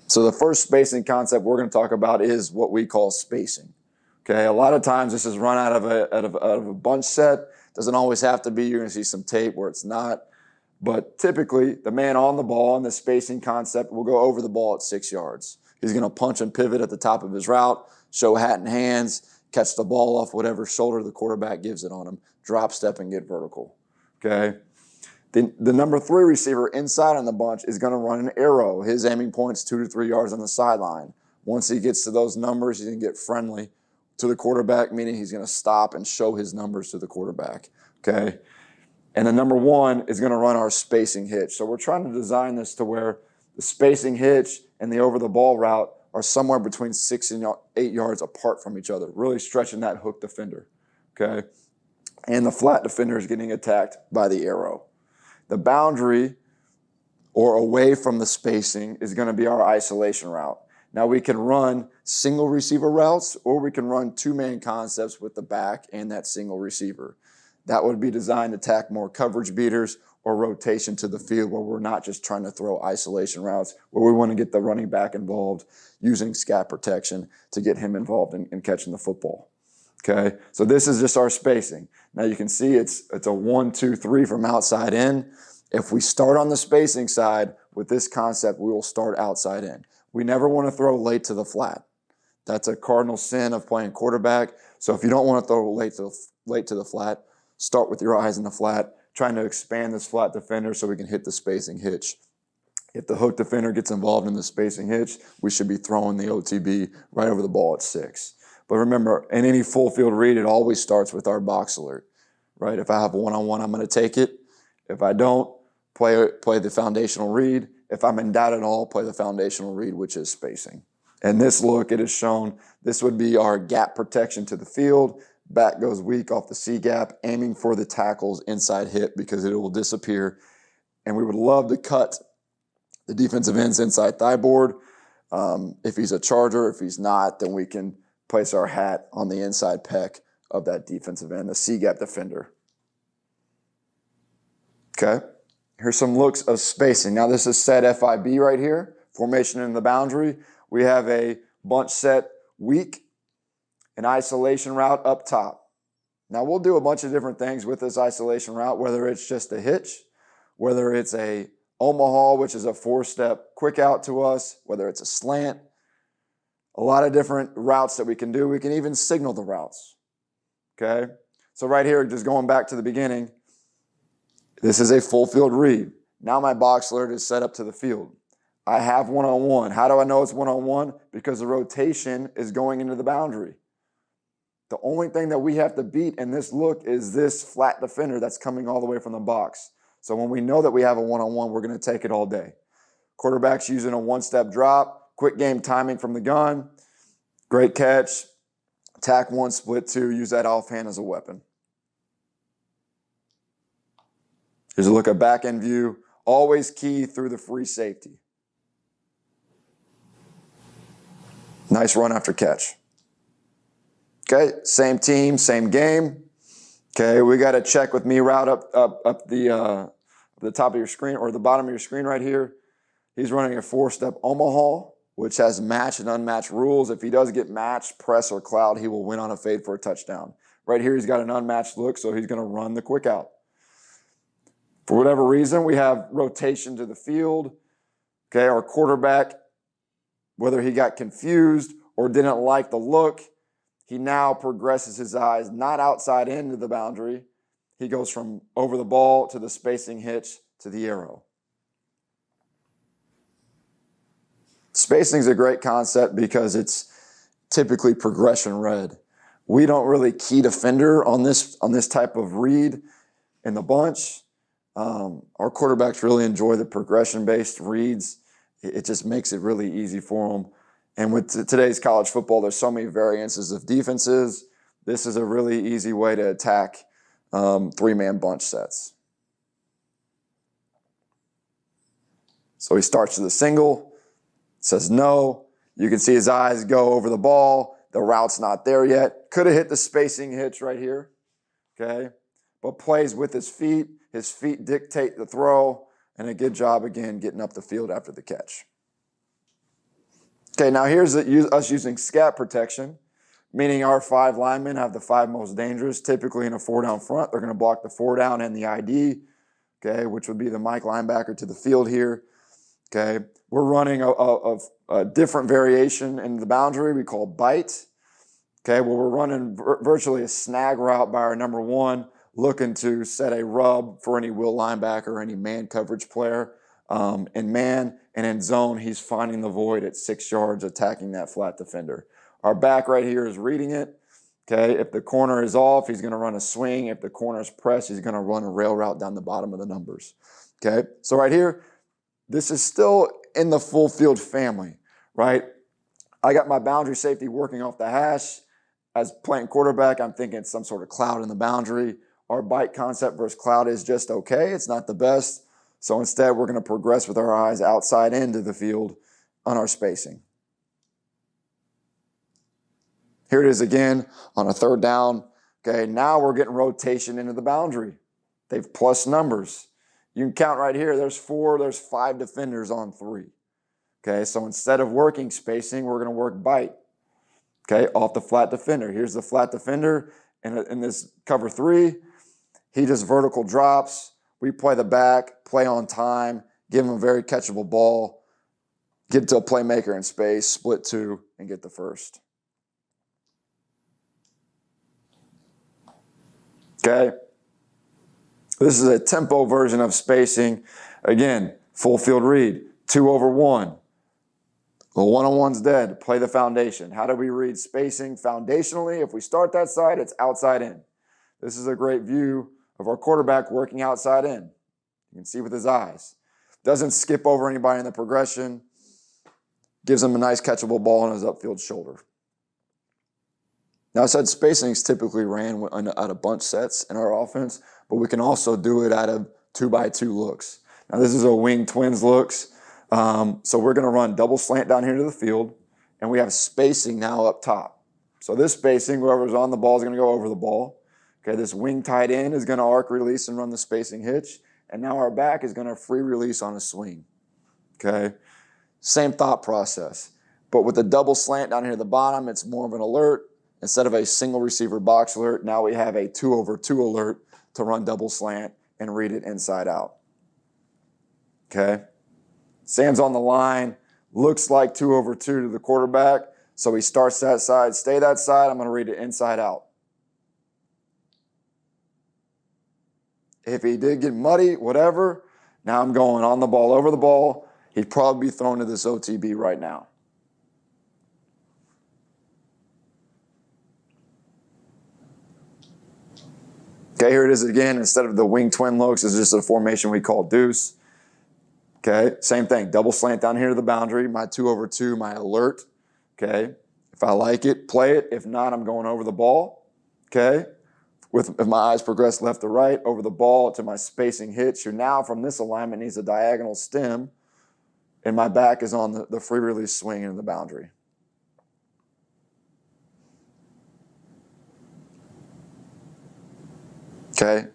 So the first spacing concept we're going to talk about is what we call spacing. Okay, a lot of times this is run out of a bunch set. Doesn't always have to be. You're going to see some tape where it's not. But typically, the man on the ball in the spacing concept will go over the ball at 6 yards. He's going to punch and pivot at the top of his route, show hat and hands, catch the ball off whatever shoulder the quarterback gives it on him, drop step and get vertical. Okay. The number 3 receiver inside on the bunch is going to run an arrow. His aiming point's 2 to 3 yards on the sideline. Once he gets to those numbers, he's going to get friendly to the quarterback, meaning he's going to stop and show his numbers to the quarterback. Okay. And the number 1 is going to run our spacing hitch. So we're trying to design this to where the spacing hitch and the over-the-ball route are somewhere between 6 and 8 yards apart from each other, really stretching that hook defender, okay? And the flat defender is getting attacked by the arrow. The boundary, or away from the spacing, is going to be our isolation route. Now we can run single receiver routes, or we can run 2-man concepts with the back and that single receiver. That would be designed to attack more coverage beaters or rotation to the field where we're not just trying to throw isolation routes, where we want to get the running back involved using scat protection to get him involved in catching the football. Okay, so this is just our spacing. Now you can see it's a 1, 2, 3 from outside in. If we start on the spacing side with this concept, we will start outside in. We never want to throw late to the flat. That's a cardinal sin of playing quarterback. So if you don't want to throw late to the flat, start with your eyes in the flat, trying to expand this flat defender so we can hit the spacing hitch. If the hook defender gets involved in the spacing hitch, we should be throwing the OTB right over the ball at 6. But remember, in any full field read, it always starts with our box alert, right? If I have a one-on-one, I'm going to take it. If I don't, play the foundational read. If I'm in doubt at all, play the foundational read, which is spacing. In this look, it is shown this would be our gap protection to the field. Back goes weak off the C gap, aiming for the tackle's inside hip because it will disappear. And we would love to cut the defensive end's inside thigh board. If he's a charger, if he's not, then we can place our hat on the inside pec of that defensive end, the C gap defender. Okay, here's some looks of spacing. Now this is set FIB right here, formation in the boundary. We have a bunch set weak, an isolation route up top. Now we'll do a bunch of different things with this isolation route, whether it's just a hitch, whether it's a Omaha, which is a 4-step quick out to us, whether it's a slant, a lot of different routes that we can do. We can even signal the routes, okay? So right here, just going back to the beginning, this is a full field read. Now my box alert is set up to the field. I have one-on-one. How do I know it's one-on-one? Because the rotation is going into the boundary. The only thing that we have to beat in this look is this flat defender that's coming all the way from the box. So when we know that we have a one-on-one, we're going to take it all day. Quarterback's using a 1-step drop, quick game timing from the gun, great catch, attack 1, split 2, use that offhand as a weapon. Here's a look at back end view, always key through the free safety. Nice run after catch. Okay, same team, same game. Okay, we got to check with me route up the top of your screen or the bottom of your screen right here. He's running a 4-step Omaha, which has matched and unmatched rules. If he does get matched, press or cloud, he will win on a fade for a touchdown. Right here, he's got an unmatched look, so he's going to run the quick out. For whatever reason, we have rotation to the field. Okay, our quarterback, whether he got confused or didn't like the look, he now progresses his eyes not outside into the boundary. He goes from over the ball to the spacing hitch to the arrow. Spacing is a great concept because it's typically progression read. We don't really key defender on this type of read in the bunch. Our quarterbacks really enjoy the progression-based reads. It just makes it really easy for them. And with today's college football, there's so many variances of defenses. This is a really easy way to attack 3-man bunch sets. So he starts with a single, says no. You can see his eyes go over the ball. The route's not there yet. Could have hit the spacing hitch right here, okay? But plays with his feet. His feet dictate the throw, and a good job, again, getting up the field after the catch. Okay, now here's us using scat protection, meaning our 5 linemen have the 5 most dangerous. Typically in a 4-down front, they're going to block the 4-down and the ID, okay, which would be the Mike linebacker to the field here. Okay, we're running a different variation in the boundary we call bite. Okay, well, we're running virtually a snag route by our number 1, looking to set a rub for any will linebacker or any man coverage player. In man and in zone, he's finding the void at 6 yards, attacking that flat defender. Our back right here is reading it. Okay, if the corner is off, he's going to run a swing. If the corner is pressed, he's going to run a rail route down the bottom of the numbers. Okay, so right here, this is still in the full field family, right? I got my boundary safety working off the hash. As playing quarterback, I'm thinking some sort of cloud in the boundary. Our bite concept versus cloud is just okay. It's not the best. So instead, we're going to progress with our eyes outside into the field on our spacing. Here it is again on a 3rd down. Okay, now we're getting rotation into the boundary. They've plus numbers. You can count right here. There's 4, there's 5 defenders on 3. Okay, so instead of working spacing, we're going to work bite. Okay, off the flat defender. Here's the flat defender in this cover 3. He just vertical drops. We play the back, play on time, give him a very catchable ball, get to a playmaker in space, split 2, and get the first. Okay, this is a tempo version of spacing. Again, full field read, 2 over 1. The 1-on-1's dead. Play the foundation. How do we read spacing foundationally? If we start that side, it's outside in. This is a great view of our quarterback working outside in. You can see with his eyes. Doesn't skip over anybody in the progression. Gives him a nice catchable ball on his upfield shoulder. Now I said spacing is typically ran out of bunch sets in our offense, but we can also do it out of 2x2 looks. Now this is a wing twins looks. So we're going to run double slant down here to the field, and we have spacing now up top. So this spacing, whoever's on the ball is going to go over the ball. Okay, this wing tight end is going to arc release and run the spacing hitch, and now our back is going to free release on a swing. Okay, same thought process, but with the double slant down here at the bottom, it's more of an alert. Instead of a single receiver box alert, now we have a 2 over 2 alert to run double slant and read it inside out. Okay. Sam's on the line, looks like 2 over 2 to the quarterback, so he starts that side, stay that side, I'm going to read it inside out. If he did get muddy, whatever, now I'm going on the ball, over the ball, he'd probably be thrown to this OTB right now. Okay, here it is again. Instead of the wing twin looks, it's just a formation we call deuce. Okay, same thing. Double slant down here to the boundary. My 2 over 2, my alert. Okay, if I like it, play it. If not, I'm going over the ball. Okay, if my eyes progress left to right, over the ball to my spacing hitch. Who now from this alignment needs a diagonal stem, and my back is on the free release swing into the boundary. Okay,